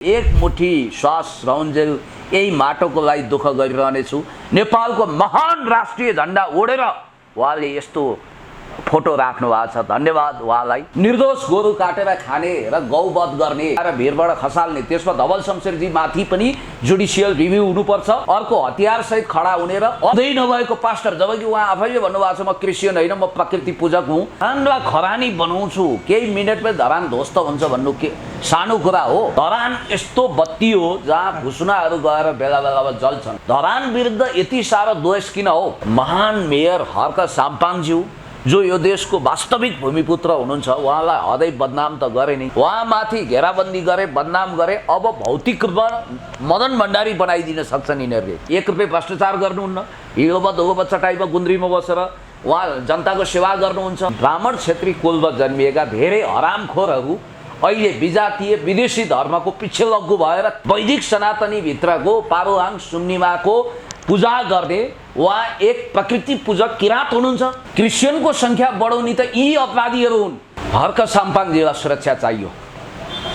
एक मुठी श्वास रहन्जेल यही माटोको लागि दुःख गरिरहनेछु। नेपालको महान राष्ट्रिय झण्डा ओढेर उहाँले यस्तो फोटो राख्नु भएको छ। धन्यवाद उहाँलाई। निर्दोष गोरु काटेर खाने र गौवध गर्ने र भिरबाट खसाल्ने, त्यसमा धवल शमशेरजी माथि पनि जुडिसियल रिभ्यू हुनुपर्छ। अर्को हतियार सहित खडा हुने र अझै नभएको पास्टर, जबकि उहाँ आफैले भन्नुभएको छ म क्रिस्चियन होइन, म प्रकृति पूजक हुँ, धरानलाई खरानी बनाउँछु, केही मिनटमै धरान ध्वस्त हुन्छ भन्नु के सानो कुरा हो। धरान यस्तो बत्ती हो जहाँ घुसुनाहरू गएर बेला बेलामा जल्छन्। धरान विरुद्ध यति साह्रो द्वेष किन हो? महान मेयर हर्क साम्पाङज्यू जो यो देशको वास्तविक भूमिपुत्र हुनुहुन्छ, उहाँलाई हदै बदनाम त गरे नि, उहाँमाथि घेराबन्दी गरे, बदनाम गरे। अब भौतिक रूपमा मदन भण्डारी बनाइदिन सक्छन् यिनीहरूले। 1 रुपियाँ भ्रष्टाचार गर्नुहुन्न, हिलोमा धोगो चटाइमा गुन्द्रीमा बसेर उहाँ जनताको सेवा गर्नुहुन्छ। ब्राह्मण क्षेत्री कुलमा जन्मिएका धेरै हरामखोरहरू अहिले विजातीय विदेशी धर्मको पछि लग्गु भएर वैदिक सनातनी भित्रको पारुहाङ सुम्निमाको पूजा गर्ने उहाँ एक प्रकृति पूजक किराँत हुनुहुन्छ। क्रिस्चियनको संख्या बढाउने त यी अपराधीहरू हुन्। हर्क साम्पाङजीलाई सुरक्षा चाहियो।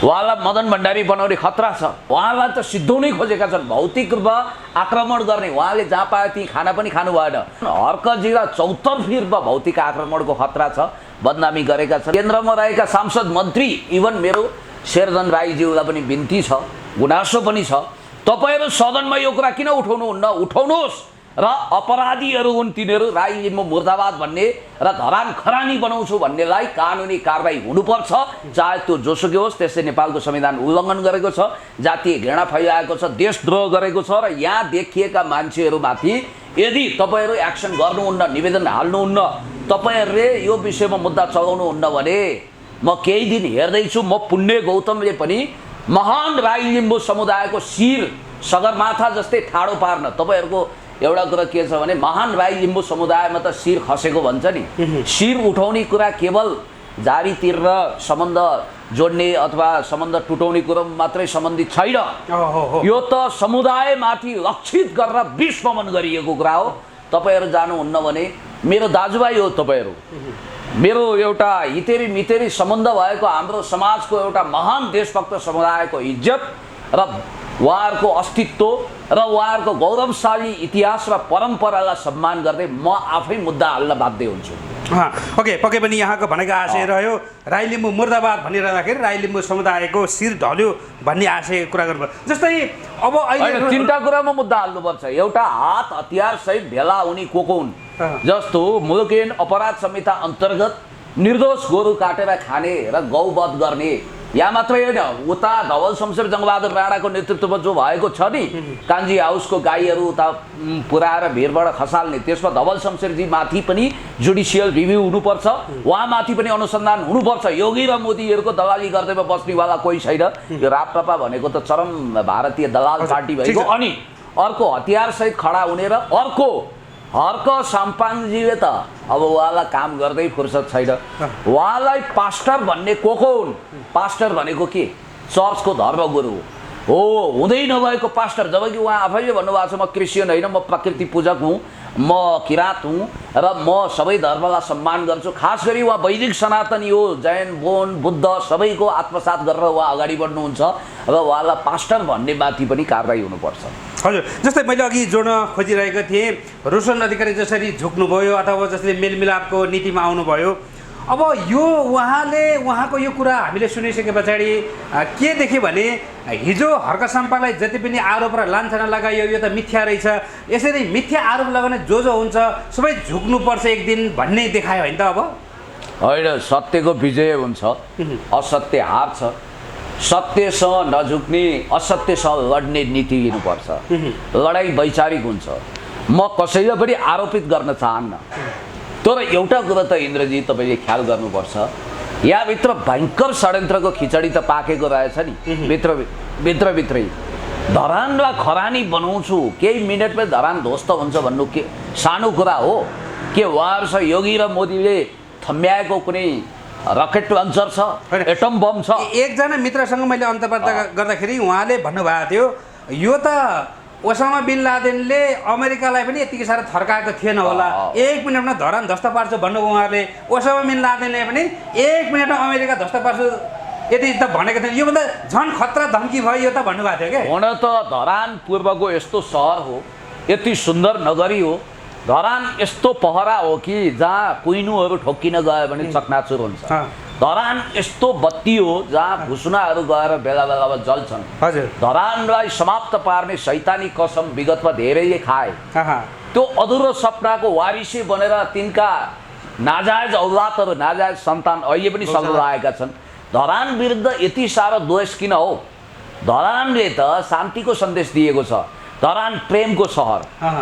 उहाँलाई मदन भण्डारी बनाउने खतरा छ। उहाँलाई त सिद्धाउनै खोजेका छन्, भौतिक रूपमा आक्रमण गर्ने। उहाँले जहाँ पाए त्यहीँ खाना पनि खानु भएन। हर्कजीलाई चौतर्फी रूपमा भौतिक आक्रमणको खतरा छ, बदनामी गरेका छन्। केन्द्रमा रहेका सांसद मन्त्री, इभन मेरो शेरधन राईज्यूलाई पनि बिन्ती छ, गुनासो पनि छ, तपाईहरु सदनमा यो कुरा किन उठाउनुहुन्न? उठाउनुहोस्। र अपराधीहरू हुन् तिनीहरू, राई लिम्बू मुर्दाबाद भन्ने र धरान खरानी बनाउँछु भन्नेलाई कानुनी कारबाही हुनुपर्छ, चाहे त्यो जोसुकै होस्। त्यसले नेपालको संविधान उल्लङ्घन गरेको छ, जातीय घृणा फैलाएको छ, देशद्रोह गरेको छ। र यहाँ देखिएका मान्छेहरूमाथि यदि तपाईहरु एक्सन गर्नुहुन्न, निवेदन हाल्नुहुन्न, तपाईहरुले यो विषयमा मुद्दा चलाउनुहुन्न भने म केही दिन हेर्दैछु, म पुण्य गौतमले पनि महान राई लिम्बू समुदायको शिर सगरमाथा जस्तै ठाडो पार्न। तपाईहरुको एउटा कुरा के छ भने महान राई लिम्बू समुदायमा त शिर खसेको भन्छ नि, शिर उठाउने कुरा केवल जारीतिर सम्बन्ध जोड्ने अथवा सम्बन्ध टुटाउने कुरा मात्रै सम्बन्धित छैन। यो त समुदायमाथि लक्षित गरेर विस्मरण गरिएको कुरा हो। तपाईहरु जानुहुन्न भने मेरो दाजुभाइ हो तपाईहरु, मेरो एउटा हितेरी मितेरी सम्बन्ध भएको हाम्रो समाजको एउटा महान देशभक्त समुदायको इज्जत र उहाँहरूको अस्तित्व र उहाँहरूको गौरवशाली इतिहास र परम्परालाई सम्मान गर्दै म आफै मुद्दा हाल्न बाध्य हुन्छु। ओके, पक्कै पनि यहाँको भनेको आशय रह्यो राई लिम्बू मुर्दाबाद भनिरहँदाखेरि राई लिम्बू समुदायको शिर ढल्यो भन्ने आशय कुरा गर्नु। जस्तै अब अहिले 3टा कुरामा मुद्दा हाल्नुपर्छ। एउटा, हात हतियार सहित भेला हुने को हुन्, जस्तो मुलुक अपराध संहिता अन्तर्गत निर्दोष गोरु काटेर खाने र गौवध गर्ने। यहाँ मात्रै होइन, उता धवल शमशेर जङ्गबहादुर राणाको नेतृत्वमा जो भएको छ नि, कान्जी हाउसको गाईहरू उता पुऱ्याएर भिरबाट खसाल्ने, त्यसमा धवल शमशेरजी माथि पनि जुडिसियल रिभ्यू हुनुपर्छ, उहाँमाथि पनि अनुसन्धान हुनुपर्छ। योगी र मोदीहरूको दलाली गर्दैमा बस्नेवाला कोही छैन। यो राप्रपा भनेको त चरम भारतीय दलाल पार्टी भएको। अनि अर्को, हतियार सहित खडा हुने र अर्को हर्क साम्पाङजीले त अब उहाँलाई काम गर्दै फुर्सद छैन। उहाँलाई पास्टर भन्ने को हुन्? पास्टर भनेको के? चर्चको धर्मगुरु हो, हुँदै नभएको पास्टर, जबकि उहाँ आफैले भन्नुभएको छ म क्रिस्चियन होइन, म प्रकृति पूजक हुँ, म किराँत हुँ र म सबै धर्मलाई सम्मान गर्छु। खास गरी उहाँ वैदिक सनातनी हो, जैन बोन बुद्ध सबैको आत्मसात गरेर उहाँ अगाडि बढ्नुहुन्छ र उहाँलाई पास्टर भन्ने माथि पनि कारबाही हुनुपर्छ। हजुर, जस्तै मैले अघि जोड्न खोजिरहेको थिएँ, रोशन अधिकारी जसरी झुक्नुभयो अथवा जसले मेलमिलापको नीतिमा आउनुभयो, अब यो उहाँको यो कुरा हामीले सुनिसके पछाडि के देख्यो भने हिजो हर्क साम्पाङलाई जति पनि आरोप र लान्छना लगाइयो यो त मिथ्या रहेछ, यसरी मिथ्या आरोप लगाउने जो हुन्छ सबै झुक्नुपर्छ एक दिन भन्ने देखायो होइन त? अब होइन, सत्यको विजय हुन्छ, असत्य हार्छ। सत्यसँग नझुक्ने, असत्यसँग लड्ने नीति लिनुपर्छ। लडाइँ वैचारिक हुन्छ। म कसैलाई पनि आरोपित गर्न चाहन्न, तर एउटा कुरा त इन्द्रजी तपाईँले ख्याल गर्नुपर्छ, यहाँभित्र भयङ्कर षड्यन्त्रको खिचडी त पाकेको रहेछ नि। भित्रभित्रै धरानलाई खरानी बनाउँछु, केही मिनटमै धरान ध्वस्त हुन्छ भन्नु के सानो कुरा हो? के उहाँहरूसँग योगी र मोदीले थम्याएको कुनै रकेट लन्चर छ, एटम बम छ? एकजना मित्रसँग मैले अन्तर्वार्ता गर्दाखेरि उहाँले भन्नुभएको थियो यो त ओसामा बिन लादेनले अमेरिकालाई पनि यतिकै साह्रो थर्काएको थिएन होला, 1 मिनटमा धरान ध्वस्त पार्छ भन्नुभयो उहाँहरूले। ओसामा बिन लादेनले पनि 1 मिनटमा अमेरिका ध्वस्त पार्छ यति त भनेको थिएन, योभन्दा झन् खतरा धम्की भयो यो त भन्नुभएको थियो क्या। हुन त धरान पूर्वको यस्तो सहर हो, यति सुन्दर नगरी हो, धरान यस्तो पहरा हो कि जहाँ कुइनुहरू ठोक्किन गयो भने चकनाचुर हुन्छ। धरान यस्तो बत्ती हो जहाँ भुसुनाहरू गएर बेला बेलामा जल्छन्। हजुर, धरानलाई समाप्त पार्ने शैतानी कसम विगतमा धेरैले खाए। त्यो अधुरो सपनाको वारिसी बनेर तिनका नाजायज औलादहरू, नाजायज सन्तान अहिले पनि सल्लाएका छन्। धरान विरुद्ध यति साह्रो द्वेष किन हो? धरानले त शान्तिको सन्देश दिएको छ। धरान प्रेमको सहर,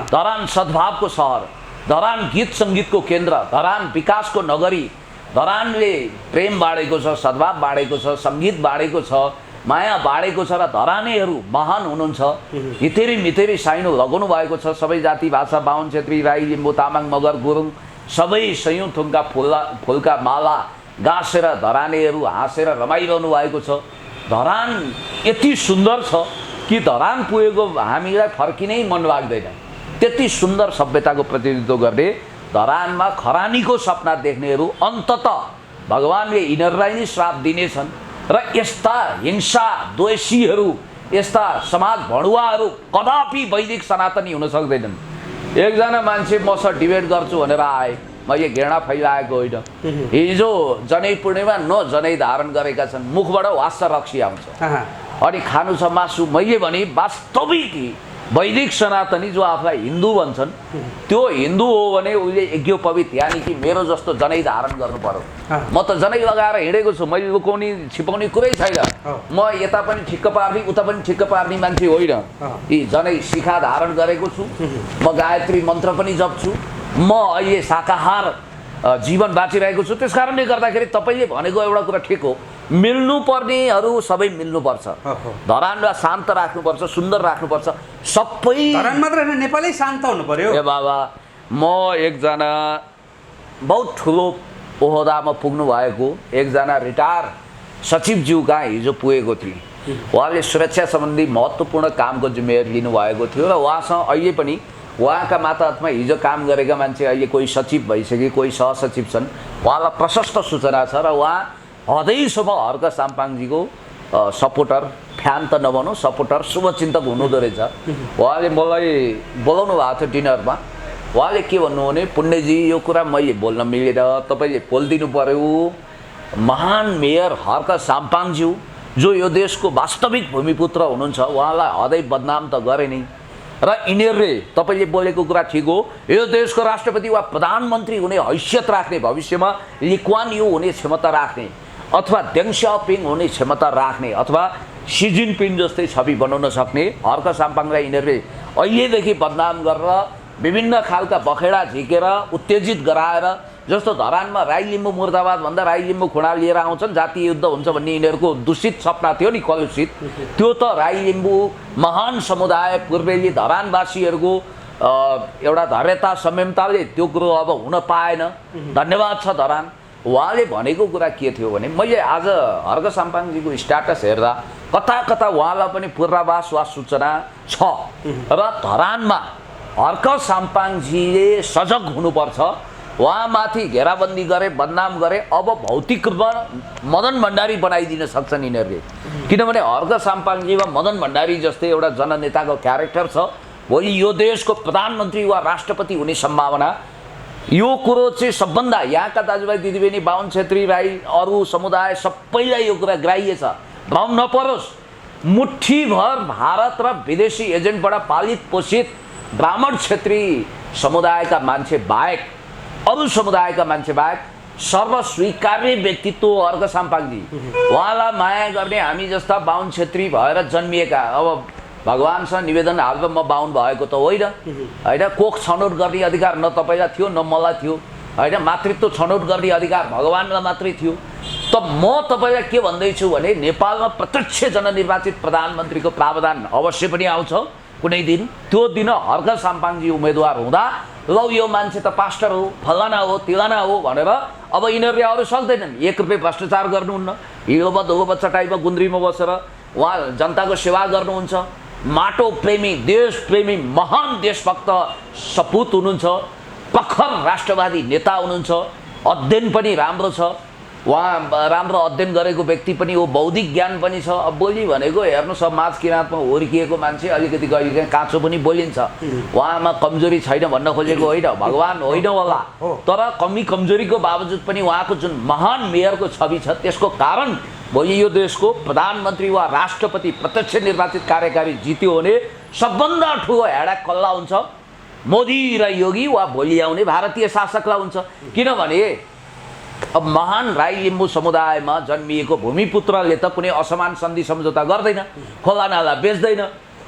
धरान सद्भावको सहर, धरान गीत सङ्गीतको केन्द्र, धरान विकासको नगरी। धरानले प्रेम बाँडेको छ, सद्भाव बाँडेको छ, सङ्गीत बाँडेको छ, माया बाँडेको छ र धरानेहरू महान हुनुहुन्छ। हितेरी मितेरी साइनो लगाउनु भएको छ। सबै जाति भाषा, बाहुन, छेत्री, राई, लिम्बू, तामाङ, मगर, गुरुङ सबै सयौँ थुङ्का फुलका माला गाँसेर धरानेहरू हाँसेर रमाइरहनु भएको छ। धरान यति सुन्दर छ कि धरान पुगेको हामीलाई फर्किनै मन लाग्दैन। त्यति सुन्दर सभ्यताको प्रतिनिधित्व गर्ने धरानमा खरानीको सपना देख्नेहरू अन्ततः भगवानले यिनीहरूलाई नै श्राप दिनेछन् र यस्ता हिंसा द्वेषीहरू, यस्ता समाज भणुवाहरू कदापि वैदिक सनातनी हुन सक्दैनन्। एकजना मान्छे मसँग डिबेट गर्छु भनेर आए, मैले घृणा फैलाएको होइन। हिजो जनै पूर्णिमा जनै धारण गरेका छन्, मुखबाट वास्ता रक्सी आउँछ अनि खानु छ मासु। मैले भने वास्तविक वैदिक सनातनी जो आफूलाई हिन्दू भन्छन् त्यो हिन्दू हो भने उसले यज्ञोपवीत यानि कि मेरो जस्तो जनै धारण गर्नु पर्यो। म त जनै लगाएर हिँडेको छु, मैले लुकाउने छिपाउने कुरै छैन। म यता पनि ठिक्क पार्ने उता पनि ठिक्क पार्ने मान्छे होइन। यी जनै शिखा धारण गरेको छु, म गायत्री मन्त्र पनि जप्छु, म अहिले शाकाहार जीवन बाँचिरहेको छु। त्यस कारणले गर्दाखेरि तपाईँले भनेको एउटा कुरा ठिक हो, मिल्नुपर्नेहरू सबै मिल्नुपर्छ। धरानलाई शान्त राख्नुपर्छ, सुन्दर राख्नुपर्छ। सबै धरान मात्र होइन, नेपालै शान्त हुनु पर्यो। ए बाबा, म एकजना बहुत ठुलो ओहदामा पुग्नु भएको एकजना रिटायर सचिवज्यू कहाँ हिजो पुगेको थिएँ। उहाँले सुरक्षा सम्बन्धी महत्त्वपूर्ण कामको जिम्मेवारी लिनुभएको थियो र उहाँसँग अहिले पनि उहाँका मातहतमा हिजो काम गरेका मान्छे अहिले कोही सचिव भइसके, कोही सहसचिव छन्। उहाँलाई प्रशस्त सूचना छ र उहाँ हदैसम्म हर्क साम्पाङजीको सपोर्टर, फ्यान त नभनौँ, सपोर्टर, शुभचिन्तक हुनुहुँदो रहेछ। उहाँले मलाई बोलाउनु भएको थियो डिनरमा। उहाँले के भन्नु भने, पुण्यजी यो कुरा मैले बोल्न मिलेर तपाईँले बोलिदिनु पर्यो। महान मेयर हर्क साम्पाङज्यू जो यो देशको वास्तविक भूमिपुत्र हुनुहुन्छ, उहाँलाई हदै बदनाम त गरे नै र यिनीहरूले तपाईँले बोलेको कुरा ठिक हो, यो देशको राष्ट्रपति वा प्रधानमन्त्री हुने हैसियत राख्ने, भविष्यमा ली कुआन यू हुने क्षमता राख्ने अथवा देङ सियाओपिङ हुने क्षमता राख्ने अथवा सी जिनपिङ जस्तै छवि बनाउन सक्ने हर्क साम्पाङलाई यिनीहरूले अहिलेदेखि बदनाम गरेर विभिन्न खालका बखेडा झिकेर उत्तेजित गराएर, जस्तो धरानमा राई लिम्बू मुर्दाबाद भन्दा राई लिम्बू खुडा लिएर आउँछन्, जातीय युद्ध हुन्छ भन्ने यिनीहरूको दूषित सपना थियो नि, कलुषित। त्यो त राई लिम्बू महान समुदाय पूर्वेली धरानवासीहरूको एउटा धैर्यता संयमताले त्यो कुरो अब हुन पाएन। धन्यवाद छ धरान। उहाँले भनेको कुरा के थियो भने, मैले आज हर्क साम्पाङजीको स्ट्याटस हेर्दा कता कता उहाँलाई पनि पूर्वाभास वा सूचना छ र धरानमा हर्क साम्पाङजीले सजग हुनुपर्छ। उहाँमाथि घेराबन्दी गरे, बदनाम गरे, अब भौतिक रूपमा मदन भण्डारी बनाइदिन सक्छन् यिनीहरूले। किनभने हर्क साम्पाङजी वा मदन भण्डारी जस्तै एउटा जननेताको क्यारेक्टर छ, भोलि यो देशको प्रधानमन्त्री वा राष्ट्रपति हुने सम्भावना। यो कुरो चाहिँ सबभन्दा यहाँका दाजुभाइ दिदीबहिनी, बाहुन, छेत्री, राई, अरू समुदाय सबैलाई यो कुरा ग्राह्य छ। भ्रम नपरोस्, मुठ्ठीभर भारत र विदेशी एजेन्टबाट पालित पोषित ब्राह्मण क्षेत्री समुदायका मान्छे बाहेक, अरू समुदायका मान्छे बाहेक सर्वस्वीकार्य व्यक्तित्व हर्क साम्पाङजी। उहाँलाई माया गर्ने हामी जस्ता बाहुन छेत्री भएर जन्मिएका, अब भगवान्सँग निवेदन हाल्दा म बाहुन भएको त होइन, कोख छनौट गर्ने अधिकार न तपाईँलाई थियो न मलाई थियो, होइन। मातृत्व छनौट गर्ने अधिकार भगवान्लाई मात्रै थियो। त म तपाईँलाई के भन्दैछु भने, नेपालमा प्रत्यक्ष जननिर्वाचित प्रधानमन्त्रीको प्रावधान अवश्य पनि आउँछ कुनै दिन। त्यो दिन हर्क साम्पाङजी उम्मेदवार हुँदा ल यो मान्छे त पास्टर हो, फलाना हो, तिलाना हो भनेर अब यिनीहरूले अरू सक्दैनन्। 1 रुपियाँ भ्रष्टाचार गर्नुहुन्न, हिलोमा धोबा चटाइमा गुन्द्रीमा बसेर उहाँ जनताको सेवा गर्नुहुन्छ। माटो प्रेमी, देश प्रेमी, महान देशभक्त सपुत हुनुहुन्छ, प्रखर राष्ट्रवादी नेता हुनुहुन्छ, अध्ययन पनि राम्रो छ। उहाँ राम्रो अध्ययन गरेको व्यक्ति पनि हो, बौद्धिक ज्ञान पनि छ। अब बोली भनेको हेर्नुहोस्, अब माझ किराँतमा हुर्किएको मान्छे अलिकति कहिले काँचो पनि बोलिन्छ। उहाँमा कमजोरी छैन भन्न खोजेको होइन, भगवान् होइन होला, तर कमजोरीको बावजुद पनि उहाँको जुन महान मेयरको छवि छ त्यसको कारण भोलि यो देशको प्रधानमन्त्री वा राष्ट्रपति प्रत्यक्ष निर्वाचित कार्यकारी जित्यो भने सबभन्दा ठुलो हेडा कसलाई हुन्छ? मोदी र योगी वा भोलि आउने भारतीय शासकलाई हुन्छ। किनभने अब महान राई लिम्बू समुदायमा जन्मिएको भूमिपुत्रले त कुनै असमान सन्धि सम्झौता गर्दैन, खोला नाला बेच्दैन,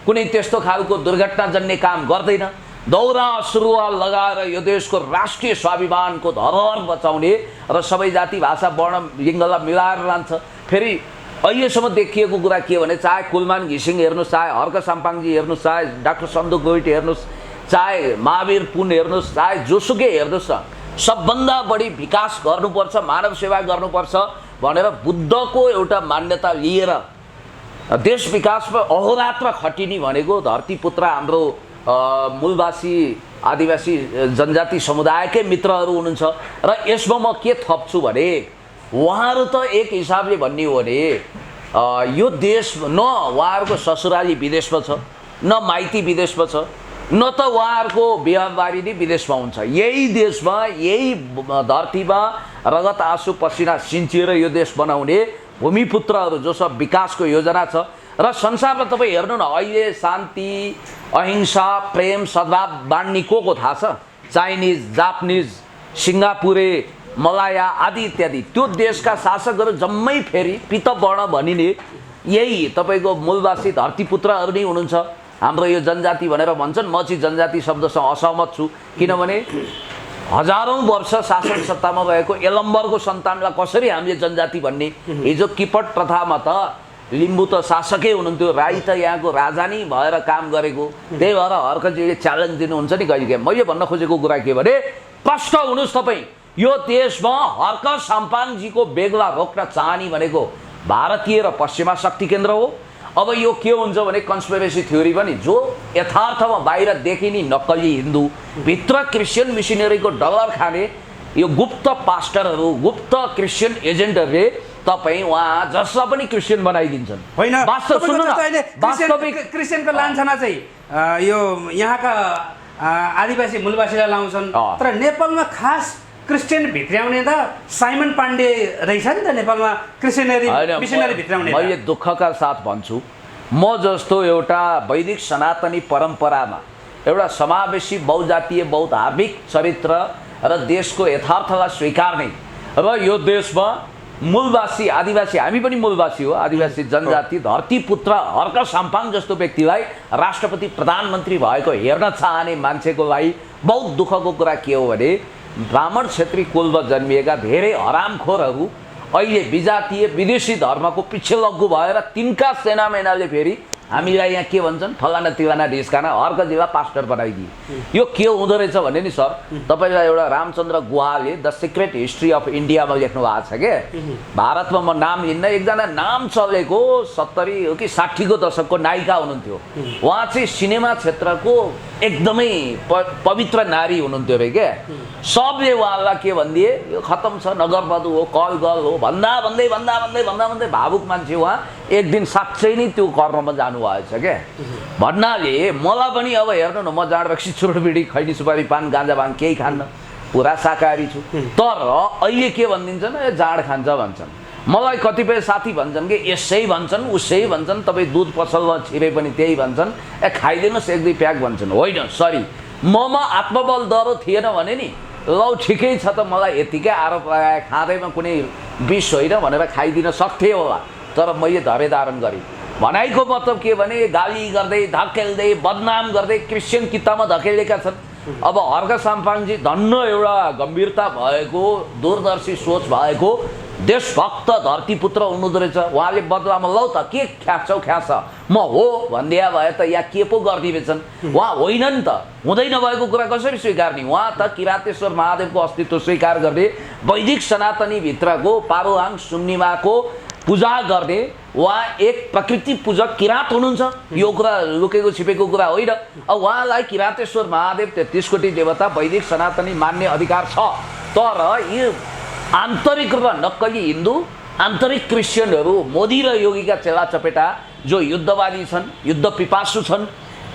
कुनै त्यस्तो खालको दुर्घटनाजन्य काम गर्दैन, दौरा सुरुवाल लगाएर यो देशको राष्ट्रिय स्वाभिमानको धरोहर बचाउने र सबै जाति भाषा वर्ण लिङ्गलाई मिलाएर लान्छ। फेरि अहिलेसम्म देखिएको कुरा के भने चाहे कुलमान घिसिङ हेर्नुहोस्, चाहे हर्क साम्पाङजी हेर्नुहोस्, चाहे डाक्टर सन्दु गोइट हेर्नुहोस्, चाहे महावीर पुन हेर्नुहोस्, चाहे जोसुकै हेर्नुहोस् न, सबभन्दा बढी विकास गर्नुपर्छ, मानव सेवा गर्नुपर्छ भनेर बुद्धको एउटा मान्यता लिएर देश विकासमा अहोरात्र खटिने भनेको धरतीपुत्र हाम्रो मूलवासी आदिवासी जनजाति समुदायकै मित्रहरू हुनुहुन्छ। र यसमा म के थप्छु भने उहाँहरू त एक हिसाबले भन्ने हो भने यो देश न उहाँहरूको ससुराली विदेशमा छ, न माइती विदेशमा छ, न त उहाँहरूको बिहाबारी नै विदेशमा हुन्छ। यही देशमा यही धरतीमा रगत आँसु पसिना सिन्चिएर यो देश बनाउने भूमिपुत्रहरू जो सब विकासको योजना छ। र संसारमा तपाईँ हेर्नु न, अहिले शान्ति अहिंसा प्रेम सद्भाव बाँड्ने को थाहा छ? चाइनिज, जापानिज, सिङ्गापुरे, मलाया आदि इत्यादि त्यो देशका शासकहरू जम्मै फेरि पितवर्ण भनिने यही तपाईँको मूलवासी धरतीपुत्रहरू नै हुनुहुन्छ। हाम्रो यो जनजाति भनेर भन्छन्, म चाहिँ जनजाति शब्दसँग असहमत छु। किनभने हजारौँ वर्ष शासन सत्तामा रहेको यलम्बरको सन्तानलाई कसरी हामीले जनजाति भन्ने? हिजो किपट प्रथामा त लिम्बू त शासकै हुनुहुन्थ्यो, राई त यहाँको राजा नै भएर काम गरेको। त्यही भएर हर्कजीले च्यालेन्ज दिनुहुन्छ नि कहिले। मैले भन्न खोजेको कुरा के भने प्रष्ट हुनुहोस् तपाईँ, यो देशमा हर्क साम्पाङजीको बेग्ला रोक्न चाहने भनेको भारतीय र पश्चिमा शक्ति केन्द्र हो। अब यो के हुन्छ भने कन्स्पिरेसी थ्योरी पनि, जो यथार्थमा बाहिर देखिने नक्कली हिन्दू भित्र क्रिस्चियन मिसनरीको डलर खाने यो गुप्त पास्टरहरू, गुप्त क्रिस्चियन एजेन्टहरूले तपाईँ उहाँ जसलाई पनि क्रिस्चियन बनाइदिन्छन्। होइन, वास्तव सुन्नु न, वास्तविक क्रिस्चियनको लान्छना चाहिँ यो यहाँका आदिवासी मूलवासीलाई लाउँछन्, तर नेपालमा खास क्रिस्चियन भित्र्याउने त साइमन पाण्डे रहेछ नि त नेपालमा क्रिस्चियनरी मिसनरी भित्र्याउने। मैले दुःखका साथ भन्छु, म जस्तो एउटा वैदिक सनातनी परम्परामा एउटा समावेशी बहुजातीय बहुधार्मिक चरित्र र देशको यथार्थलाई स्वीकार्ने र यो देशमा मूलवासी आदिवासी, हामी पनि मूलवासी हो, आदिवासी जनजाति धरतीपुत्र हर्क साम्पाङ जस्तो व्यक्तिलाई राष्ट्रपति प्रधानमन्त्री भएको हेर्न चाहने मान्छेको लागि बहुत दुःखको कुरा के हो भने ब्राह्मण क्षेत्री कुलमा जन्मिएका धेरै हरामखोरहरू अहिले विजातीय विदेशी धर्मको पछि लग्गु भएर तिनका सेनामेनाले फेरि हामीलाई यहाँ के भन्छन्, फलाना तिलाना ढिस्काना हर्कजीलाई पास्टर बनाइदिए। यो के हुँदो रहेछ भने नि सर, तपाईँलाई एउटा रामचन्द्र गुहाले द सिक्रेट हिस्ट्री अफ इन्डियामा लेख्नु भएको छ क्या। भारतमा म नाम लिन्न, एकजना नाम चलेको 70 हो कि 60 को दशकको नायिका हुनुहुन्थ्यो। उहाँ चाहिँ सिनेमा क्षेत्रको एकदमै पवित्र नारी हुनुहुन्थ्यो अरे क्या। सबले उहाँलाई के भनिदिए, यो खतम छ, नगरवधु हो, कल गर्ल हो भन्दै भावुक मान्छे उहाँ एक दिन साँच्चै नै त्यो कर्ममा जानु भएछ क्या। भन्नाले मलाई पनि अब हेर्नु न, म जाँड रक्सी चुरोट बिडी खैनी सुपारी पान गाँजा भाङ केही खान्न, पुरा शाकाहारी छु। तर अहिले के भनिदिन्छन्, जाँड खान्छ भन्छन्। मलाई कतिपय साथी भन्छन् कि यसै भन्छन् उसै भन्छन्, तपाईँ दुध पसलमा छिरे पनि त्यही भन्छन्, खाइदिनुहोस् 1-2 प्याक भन्छन्। होइन सरी, ममा आत्मबल डरो थिएन भने नि लौ ठिकै छ त, मलाई यतिकै आरोप लगाए खाँदैमा कुनै विष होइन भनेर खाइदिन सक्थे होला, तर मैले धरे धारण गरेँ। भनाइको मतलब के भने गाली गर्दै धकेल्दै बदनाम गर्दै क्रिस्चियन किताबमा धकेलेका छन्। अब हर्क साम्पाङजी धन्न एउटा गम्भीरता भएको दूरदर्शी सोच भएको देशभक्त धरतीपुत्र हुनुहुँदो रहेछ। उहाँले बदलामा लौ त के ख्याच्छौ ख्याछ, म हो भनिदिया भए त या के पो गरिदिएछन्। उहाँ होइन नि त, हुँदै नभएको कुरा कसरी स्वीकार्ने? उहाँ त किरातेश्वर महादेवको अस्तित्व स्वीकार गर्ने, वैदिक सनातनी भित्रको पारुहाङ सुम्निमाको पूजा गर्ने उहाँ एक प्रकृति पूजक किराँत हुनुहुन्छ। यो कुरा लुकेको छिपेको कुरा होइन। अब उहाँलाई किरातेश्वर महादेव 33 कोटी देवता वैदिक सनातनी मान्ने अधिकार छ, तर यो आन्तरिक रूपमा नक्कली हिन्दू आन्तरिक क्रिस्चियनहरू मोदी र योगीका चेला चपेटा जो युद्धवादी छन्, युद्ध पिपासु छन्,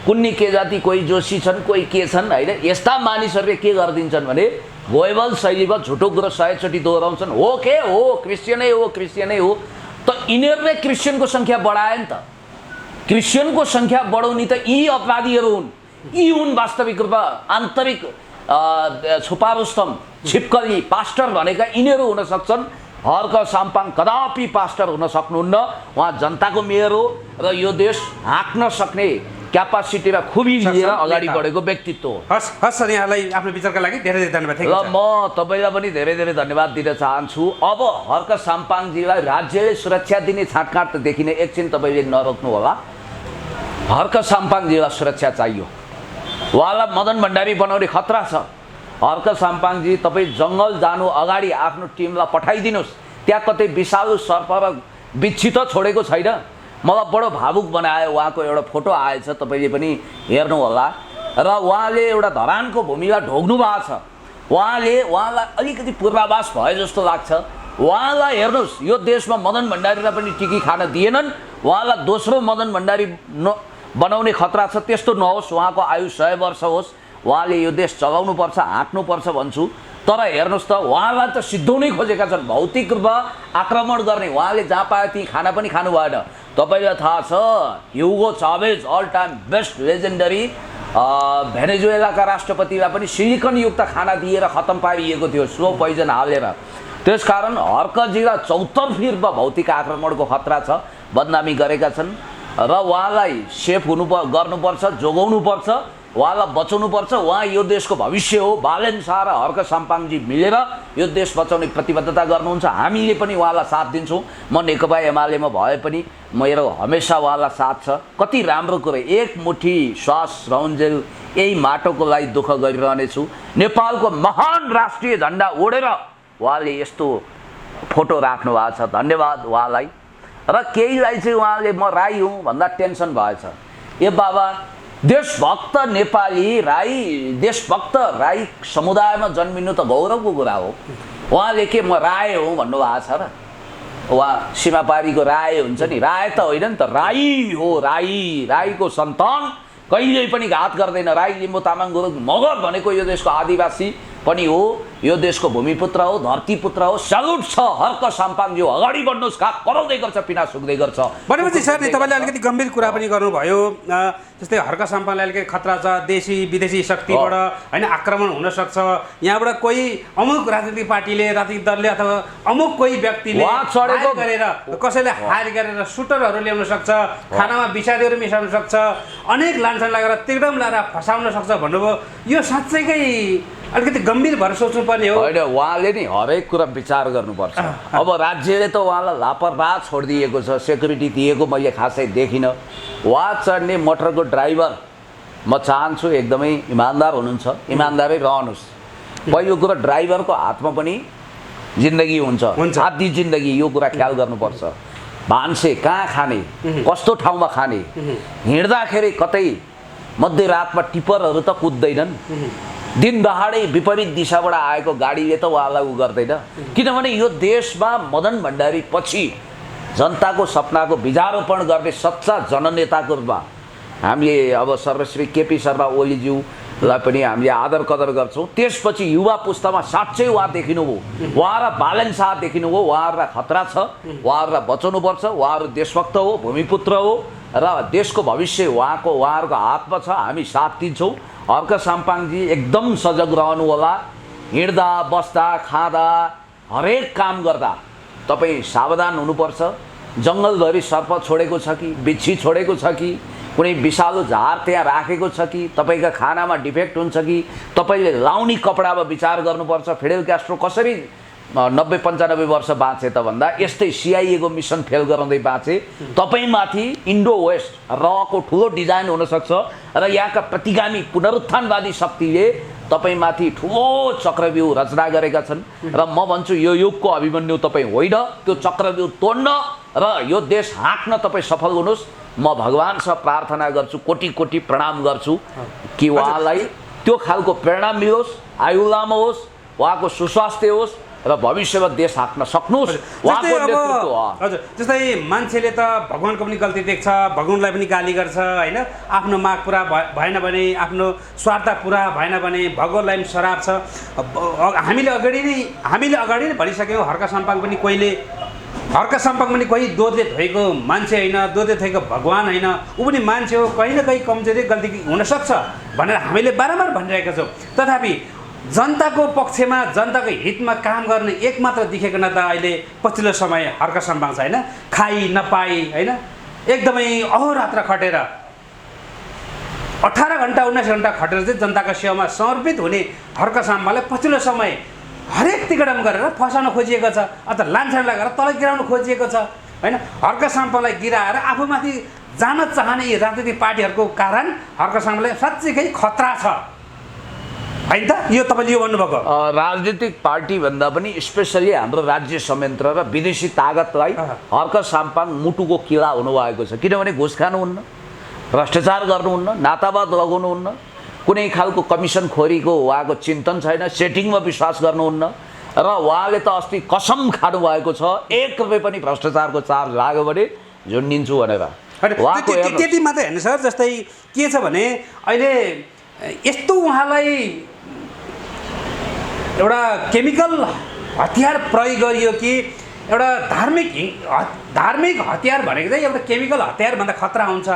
कुन्नी के जाति कोही जोशी छन्, कोही के छन् होइन, यस्ता मानिसहरूले के गरिदिन्छन् भने गोएबल शैलीमा झुटो कुरो 100 चोटि दोहोऱ्याउँछन्। हो के हो, क्रिस्चियनै हो, क्रिस्चियनै हो। त यिनीहरूले क्रिस्चियनको सङ्ख्या बढाए नि त। क्रिस्चियनको सङ्ख्या बढाउने त यी अपराधीहरू हुन्। यी हुन् वास्तविक रूपमा आन्तरिक छुपारुस्तम छिपकली पास्टर भनेका यिनीहरू हुन सक्छन्। हर्क साम्पाङ कदापि पास्टर हुन सक्नुहुन्न। उहाँ जनताको मेयर हो र यो देश हाँक्न सक्ने क्यापासिटीमा खुबी लिएर अगाडि बढेको व्यक्तित्व हो। हस् हस् सर, यहाँलाई आफ्नो विचारका लागि धेरै धेरै धन्यवाद। र म तपाईँलाई पनि धेरै धेरै धन्यवाद दिन चाहन्छु। अब हर्क साम्पाङजीलाई राज्यले सुरक्षा दिने छाँटकाँट त देखिने, एकछिन तपाईँले नरोक्नु होला। हर्क साम्पाङजीलाई सुरक्षा चाहियो। उहाँलाई मदन भण्डारी बनाउने खतरा छ। हर्क साम्पाङजी तपाईँ जङ्गल जानु अगाडि आफ्नो टिमलाई पठाइदिनुहोस्। त्यहाँ कतै विषालु सर्प र बिच्छी त छोडेको छैन। मलाई बडो भावुक बनायो उहाँको एउटा फोटो आएछ, तपाईँले पनि हेर्नु होला। र उहाँले एउटा धरानको भूमिलाई ढोग्नु भएको छ। उहाँलाई अलिकति पूर्वाभास भए जस्तो लाग्छ। उहाँलाई हेर्नुहोस्, यो देशमा मदन भण्डारीलाई पनि टिकी खान दिएनन्। उहाँलाई दोस्रो मदन भण्डारी बनाउने खतरा छ। त्यस्तो नहोस्, उहाँको आयु 100 वर्ष होस्। उहाँले यो देश चलाउनुपर्छ, हाँक्नुपर्छ भन्छु। तर हेर्नुहोस् त, उहाँलाई त सिद्धाउनै खोजेका छन्, भौतिक रूपमा आक्रमण गर्ने। उहाँले जहाँ पायो त्यहीँ खाना पनि खानु भएन। तपाईँलाई थाहा छ, Hugo Chavez all time best legendary भेनेजुएलाका राष्ट्रपतिलाई पनि सिलिकनयुक्त खाना दिएर खतम पारिएको थियो, स्लो पोइजन हालेर। त्यसकारण हर्कजीलाई चौतर्फी रूपमा भौतिक आक्रमणको खतरा छ। बदनामी गरेका छन् र उहाँलाई सेफ गर्नुपर्छ, जोगाउनुपर्छ, उहाँलाई बचाउनुपर्छ। उहाँ यो देशको भविष्य हो। बालेन शाह र हर्क साम्पाङजी मिलेर यो देश बचाउने प्रतिबद्धता गर्नुहुन्छ। हामीले पनि उहाँलाई साथ दिन्छौँ। म नेकपा एमालेमा भए पनि मेरो हमेसा उहाँलाई साथ छ। कति राम्रो कुरो, एक मुठी श्वास रहन्जेल यही माटोको लागि दुःख गरिरहनेछु। नेपालको महान राष्ट्रिय झन्डा ओढेर उहाँले यस्तो फोटो राख्नु भएको छ। धन्यवाद उहाँलाई। र केहीलाई चाहिँ उहाँले म राई हुँ भन्दा टेन्सन भएछ। ए बाबा, देशभक्त नेपाली राई, देशभक्त राई समुदायमा जन्मिनु त गौरवको कुरा हो। उहाँले के म राय हुँ भन्नुभएको छ र? उहाँ सीमापारीको राय हुन्छ नि, राय त होइन नि त, राई हो। राईको सन्तान कहिल्यै पनि घात गर्दैन। राई, लिम्बू, तामाङ, गुरुङ, मगर भनेको यो देशको आदिवासी पनि हो, यो देशको भूमिपुत्र हो, धरतीपुत्र हो। सल्युट छ हर्क साम्पाङज्यू, अगाडि बढ्नुहोस्। घात कराउँदै गर्छ, पिना सुक्दै गर्छ। भनेपछि सर, तपाईँले अलिकति गम्भीर कुरा पनि गर्नुभयो। जस्तै हर्क साम्पाङलाई अलिकति खतरा छ, देशी विदेशी शक्तिबाट होइन आक्रमण हुनसक्छ। यहाँबाट कोही अमुक राजनीतिक पार्टीले, राजनीतिक दलले अथवा अमुक कोही व्यक्तिले चढेको गरेर कसैले हायर गरेर सुटरहरू ल्याउन सक्छ, खानामा विषादीहरू मिसाउन सक्छ, अनेक लान्छन लागेर तिर्दम लगाएर फसाउन सक्छ भन्नुभयो। यो साँच्चैकै अलिकति गम्भीर भएर सोच्नुपर्ने हो। होइन, उहाँले नि हरेक कुरा विचार गर्नुपर्छ। अब राज्यले त उहाँलाई लापरवाह छोडिदिएको छ, सेक्युरिटी दिएको मैले खासै देखिनँ। उहाँ चढ्ने मोटरको ड्राइभर म चाहन्छु एकदमै इमान्दार हुनुहुन्छ, इमान्दारै रहनुहोस्। पहिलो कुरा, ड्राइभरको हातमा पनि जिन्दगी हुन्छ, आधी जिन्दगी। यो कुरा ख्याल गर्नुपर्छ। भान्से कहाँ खाने, कस्तो ठाउँमा खाने, हिँड्दाखेरि कतै मध्यरातमा टिप्परहरू त कुद्दैनन्। दिन दहाडै विपरीत दिशाबाट आएको गाडीले त उहाँलाई उ गर्दैन। किनभने यो देशमा मदन भण्डारी पछि जनताको सपनाको बीजारोपण गर्ने सच्चा जननेताको रूपमा हामीले अब सर्वश्री केपी शर्मा ओलीज्यूलाई पनि हामीले आदर कदर गर्छौँ। त्यसपछि युवा पुस्तामा साँच्चै उहाँ देखिनुभयो। उहाँ र बालेन शाह देखिनुभयो। उहाँहरूलाई खतरा छ, उहाँहरूलाई बचाउनुपर्छ। उहाँहरू देशभक्त हो, भूमिपुत्र हो र देशको भविष्य उहाँहरूको हातमा छ। हामी साथ दिन्छौँ। हर्क साम्पाङजी एकदम सजग रहनु होला। हिँड्दा, बस्दा, खाँदा, हरेक काम गर्दा तपाईँ सावधान हुनुपर्छ। जङ्गलभरि सर्प छोडेको छ कि, बिच्छी छोडेको छ कि, कुनै विषालु झार त्यहाँ राखेको छ कि, तपाईँका खानामा डिफेक्ट हुन्छ कि, तपाईँले लाउने कपडामा विचार गर्नुपर्छ। फिडेल क्यास्ट्रो कसरी 90-95 वर्ष बाँचे त भन्दा यस्तै सिआइएको मिसन फेल गराउँदै बाँचे। तपाईँमाथि इन्डो वेस्ट रहको ठुलो डिजाइन हुनसक्छ र यहाँका प्रतिगामी पुनरुत्थानवादी शक्तिले तपाईँमाथि ठुलो चक्रव्यूह रचना गरेका छन्। र म भन्छु, यो युगको अभिमन्यु तपाईँ होइन। त्यो चक्रव्यूह तोड्न र यो देश हाँक्न तपाईँ सफल हुनुहोस्। म भगवानसँग प्रार्थना गर्छु, कोटी कोटी प्रणाम गर्छु कि उहाँलाई त्यो खालको प्रेरणा मिलोस्, आयु लामो होस्, उहाँको सुस्वास्थ्य होस् र भविष्यमा देश हाँक्न सक्नुहोस् उहाँको नेतृत्व। हजुर, जस्तै मान्छेले त भगवानको पनि गल्ती देख्छ, भगवानलाई पनि गाली गर्छ होइन, आफ्नो माग पुरा भएन भने, आफ्नो स्वार्थ पुरा भएन भने भगवानलाई पनि सराप छ। हामीले अगाडि नै भनिसक्यौँ, हर्क साम्पाङ पनि कोही दोधले धोएको मान्छे होइन, दोधले धोएको भगवान होइन, ऊ पनि मान्छे हो, कहीँ न कहीँ कमजोरी गल्ती हुनसक्छ भनेर हामीले बारम्बार भनिरहेका छौँ। तथापि जनताको पक्षमा, जनताको हितमा काम गर्ने एक मात्र देखेको न त अहिले पछिल्लो समय हर्क साम्पाङ छ होइन, खाइ नपाई होइन, एकदमै अहोरात्र खटेर 18 घन्टा 19 घन्टा खटेर चाहिँ जनताको सेवामा समर्पित हुने हर्क साम्पाङलाई पछिल्लो समय हरेक तिकडम गरेर फसाउन खोजिएको छ अथवा लान्छन लगाएर तल गिराउन खोजिएको छ होइन। हर्क साम्पाङलाई गिराएर आफूमाथि जान चाहने यी राजनीतिक पार्टीहरूको कारण हर्क साम्पाङलाई साँच्चीकै खतरा छ होइन त? यो तपाईँले यो भन्नुभएको राजनीतिक पार्टी भन्दा पनि स्पेसली हाम्रो राज्य संयन्त्र र विदेशी तागतलाई हर्क साम्पाङ मुटुको किला हुनुभएको छ। किनभने घुस खानुहुन्न, भ्रष्टाचार गर्नुहुन्न, नातावाद लगाउनुहुन्न, कुनै खालको कमिसन खोरीको उहाँको चिन्तन छैन, सेटिङमा विश्वास गर्नुहुन्न र उहाँले त अस्ति कसम खानुभएको छ 1 रुपियाँ पनि भ्रष्टाचारको चार्ज लाग्यो भने झुन्डिन्छु भनेर। त्यति मात्रै होइन सर, जस्तै के छ भने अहिले यस्तो उहाँलाई एउटा केमिकल हतियार प्रयोग गरियो कि एउटा धार्मिक हतियार भनेको चाहिँ एउटा केमिकल हतियारभन्दा खतरा हुन्छ।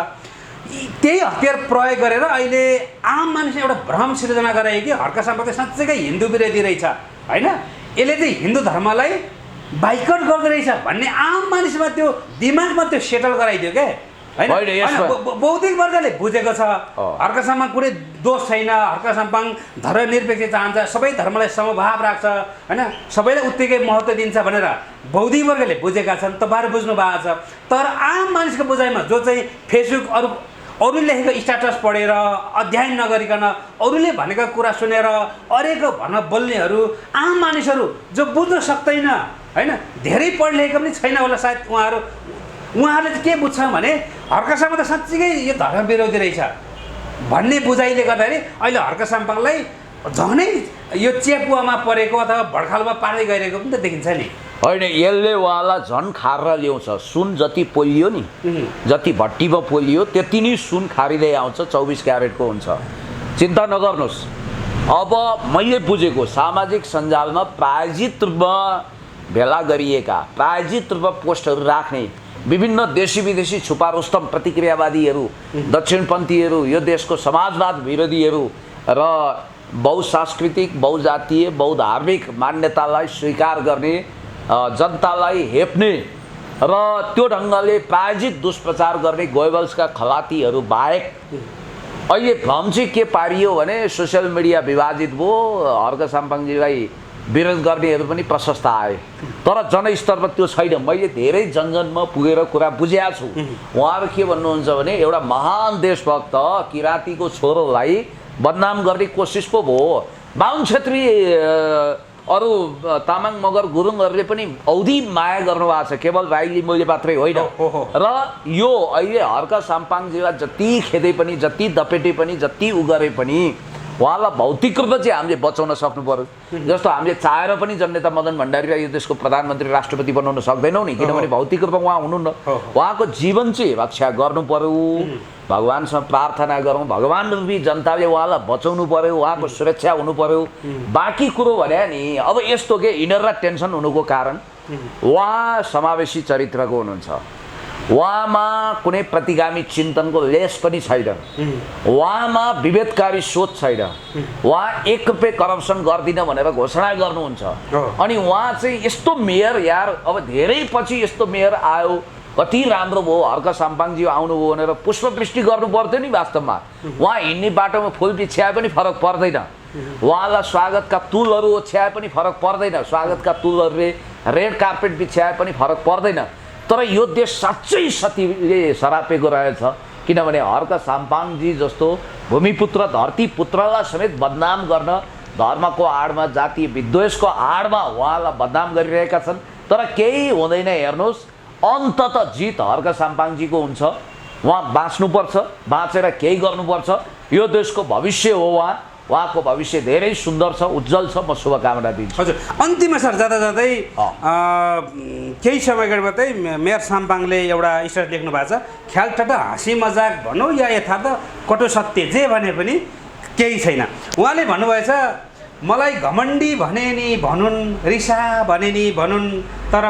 त्यही हतियार प्रयोग गरेर अहिले आम मानिसले एउटा भ्रम सिर्जना गरायो कि हर्क साम्पाङ साँच्चैकै हिन्दू विरोधी रहेछ होइन, यसले चाहिँ हिन्दू धर्मलाई बाइकट गर्दो रहेछ भन्ने आम मानिसमा त्यो दिमागमा त्यो सेटल गराइदियो क्या होइन। बौद्धिक वर्गले बुझेको छ हर्क साम्पाङ कुनै दोष छैन, हर्क साम्पाङ धर्मनिरपेक्ष चाहन्छ, सबै धर्मलाई समभाव राख्छ होइन, सबैलाई उत्तिकै महत्त्व दिन्छ भनेर बौद्धिक वर्गले बुझेका छन्, तपाईँहरू बुझ्नु भएको छ। तर आम मानिसको बुझाइमा जो चाहिँ फेसबुक अरूले लेखेको स्ट्याटस पढेर अध्ययन नगरिकन अरूले भनेको कुरा सुनेर अरेको भन्न बोल्नेहरू आम मानिसहरू जो बुझ्न सक्दैन होइन, धेरै पढ लेखेको पनि छैन होला सायद उहाँहरूले चाहिँ के बुझ्छ भने हर्क साम्पाङ त साँच्चीकै यो धर्म विरोधी रहेछ भन्ने बुझाइले गर्दाखेरि अहिले हर्क साम्पाङलाई झनै यो चेपुवामा परेको अथवा भड्खालमा पार्दै गइरहेको पनि त देखिन्छ नि होइन। यसले उहाँलाई झन् खारेर ल्याउँछ। सुन जति पोलियो नि, जति भट्टीमा पोलियो त्यति नै सुन खारिँदै आउँछ, 24 क्यारेटको हुन्छ। चिन्ता नगर्नुहोस्। अब मैले बुझेको सामाजिक सञ्जालमा प्रायोजित रूपमा भेला गरिएका, प्रायोजित रूपमा पोस्टहरू राख्ने विभिन्न देशी विदेशी छुपा रुस्तम प्रतिक्रियावादीहरू, दक्षिणपन्थीहरू, यो देशको समाजवाद विरोधीहरू र बहुसांस्कृतिक, बहुजातीय, बहुधार्मिक मान्यतालाई स्वीकार गर्ने, जनतालाई हेप्ने र त्यो ढङ्गले प्रायोजित दुष्प्रचार गर्ने गोएबल्सका खलातीहरू बाहेक अहिले भ्रम चाहिँ के पारियो भने सोसियल मिडिया विभाजित भयो, हर्क साम्पाङजीलाई विरोध गर्नेहरू पनि प्रशस्त आए, तर जनस्तरमा त्यो छैन। मैले धेरै जनजनमा पुगेर कुरा बुझेको छु। उहाँहरू के भन्नुहुन्छ भने एउटा महान देशभक्त किराँतीको छोरोलाई बदनाम गर्ने कोसिस पो भयो। बाहुन छेत्री अरू तामाङ मगर गुरुङहरूले पनि औधी माया गर्नुभएको छ, केवल राईले मैले मात्रै होइन। र यो अहिले हर्क साम्पाङजीलाई जति खेदे पनि, जति दपेटे पनि, जति उ गरे पनि उहाँलाई भौतिक रूपमा चाहिँ हामीले बचाउन सक्नु पर्यो। जस्तो हामीले चाहेर पनि जननेता मदन भण्डारीलाई यो देशको प्रधानमन्त्री राष्ट्रपति बनाउन सक्दैनौँ नि, किनभने भौतिक रूपमा उहाँ हुनुहुन्न। उहाँको जीवन चाहिँ रक्षा गर्नु पर्यो, भगवानसँग प्रार्थना गरौँ, भगवान रूपी जनताले उहाँलाई बचाउनु पर्यो, उहाँको सुरक्षा हुनु पर्यो। बाँकी कुरो भने नि अब यस्तो के इनर र टेन्सन हुनुको कारण उहाँ समावेशी चरित्रको हुनुहुन्छ, उहाँमा कुनै प्रतिगामी चिन्तनको लेस पनि छैन, उहाँमा विभेदकारी सोच छैन, उहाँ 1 रुपियाँ करप्सन गर्दिनँ भनेर घोषणा गर्नुहुन्छ। अनि उहाँ चाहिँ यस्तो मेयर, यार अब धेरै पछि यस्तो मेयर आयो, कति राम्रो भयो, हर्क साम्पाङजी आउनुभयो भनेर पुष्पवृष्टि गर्नु पर्थ्यो नि। वास्तवमा उहाँ हिँड्ने बाटोमा फुल बिछ्याए पनि फरक पर्दैन, उहाँलाई स्वागतका तुलहरू ओछ्याए पनि फरक पर्दैन, स्वागतका तुलहरूले रेड कार्पेट बिछ्याए पनि फरक पर्दैन। तर यो देश साँच्चै सतीले सरापेको रहेछ, किनभने हर्क साम्पाङजी जस्तो भूमिपुत्र धरतीपुत्रलाई समेत बदनाम गर्न, धर्मको आडमा, जातीय विद्वेषको आडमा उहाँलाई बदनाम गरिरहेका छन्। तर केही हुँदैन। हेर्नुहोस्, अन्ततः जित हर्क साम्पाङजीको हुन्छ। उहाँ बाँच्नुपर्छ, बाँचेर केही गर्नुपर्छ, यो देशको भविष्य हो उहाँ। उहाँको भविष्य धेरै सुन्दर छ, उज्जवल छ। म शुभकामना दिन्छु। हजुर, अन्तिममा सर जाँदा जाँदै केही समय अगाडि मात्रै मेयर साम्पाङले एउटा स्टेटस लेख्नु भएको छ, ख्याल ठट्टा हाँसी मजाक भनौँ या यथार्थ कटु सत्य जे भने पनि केही छैन। उहाँले भन्नुभएछ मलाई घमण्डी भने नि भनुन्, रिसा भने नि भनुन्, तर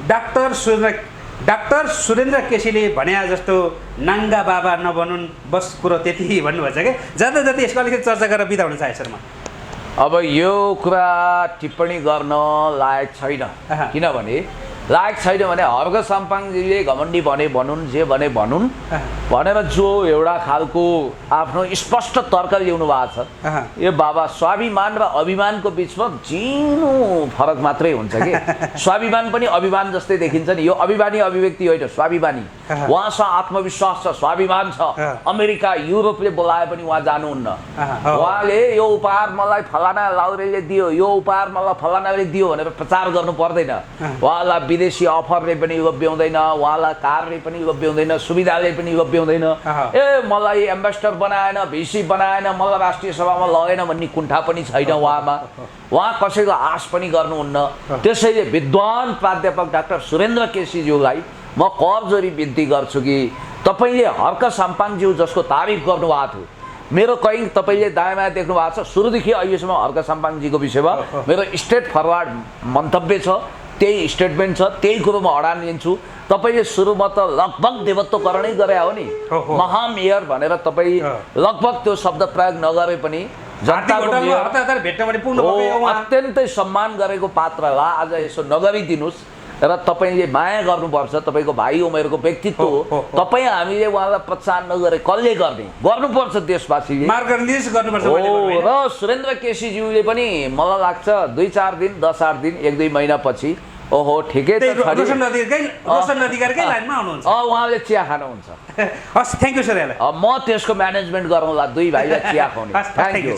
डाक्टर सुरेन्द्र केसीले भने जस्तो नाङ्गा बाबा नबनुन्, बस कुरो त्यति भन्नुभएछ क्या। जाँदा जाँदै यसको अलिकति चर्चा गरेर बिदा हुन चाहे सर म। अब यो कुरा टिप्पणी गर्न लायक छैन, किनभने लायक छैन भने हर्क साम्पाङजीले घमण्डी भने भनुन्, जे भने भनुन् भनेर जो एउटा खालको आफ्नो स्पष्ट तर्क ल्याउनु भएको छ, यो बाबा स्वाभिमान र अभिमानको बिचमा जिनो फरक मात्रै हुन्छ कि। स्वाभिमान पनि अभिमान जस्तै देखिन्छ नि, यो अभिमानी अभिव्यक्ति होइन, स्वाभिमानी। उहाँसँग आत्मविश्वास छ, स्वाभिमान छ। अमेरिका युरोपले बोलाए पनि उहाँ जानुहुन्न। उहाँले यो उपहार मलाई फलाना लाउरेले दियो, यो उपहार मलाई फलानाले दियो भनेर प्रचार गर्नु पर्दैन। उहाँलाई विदेशी अफरले पनि लोभ्याउँदैन, उहाँलाई कारले पनि लोभ्याउँदैन, सुविधाले पनि लोभ्याउँदैन। ए मलाई एम्बेसडर बनाएन, भिसी बनाएन, मलाई राष्ट्रिय सभामा लगेन भन्ने कुण्ठा पनि छैन उहाँमा। उहाँ कसैको आश पनि गर्नुहुन्न। त्यसैले विद्वान प्राध्यापक डाक्टर सुरेन्द्र केसीज्यूलाई म करजोरी बिन्ती गर्छु कि तपाईँले हर्क साम्पाङज्यू जसको तारिफ गर्नुभएको थियो, मेरो कहीँ तपाईँले दायाँमा देख्नु भएको छ, सुरुदेखि अहिलेसम्म हर्क साम्पाङजीको विषयमा मेरो स्ट्रेट फरवार्ड मन्तव्य छ, त्यही स्टेटमेन्ट छ, त्यही कुरो म अडान लिन्छु। तपाईँले सुरुमा त लगभग देवत्वकरणै गरे हो नि, महामेयर भनेर तपाईँ लगभग त्यो शब्द प्रयोग नगरे पनि अत्यन्तै सम्मान गरेको पात्रलाई आज यसो नगरिदिनुहोस् र तपाईँले माया गर्नुपर्छ। तपाईँको भाइ उमेरको व्यक्तित्व हो, तपाईँ हामीले उहाँलाई प्रोत्साहन नगरे कसले गर्ने? गर्नुपर्छ देशवासीले। र सुरेन्द्र केसीज्यूले पनि मलाई लाग्छ 2-4 दिन 10-8 दिन 1-2 महिनापछि ओहो ठिकै त उहाँले चिया खानुहुन्छ। हस्, थ्याङ्क यू सर। म त्यसको म्यानेजमेन्ट गरौँला, दुई भाइलाई चिया खुवाउने। Thank you.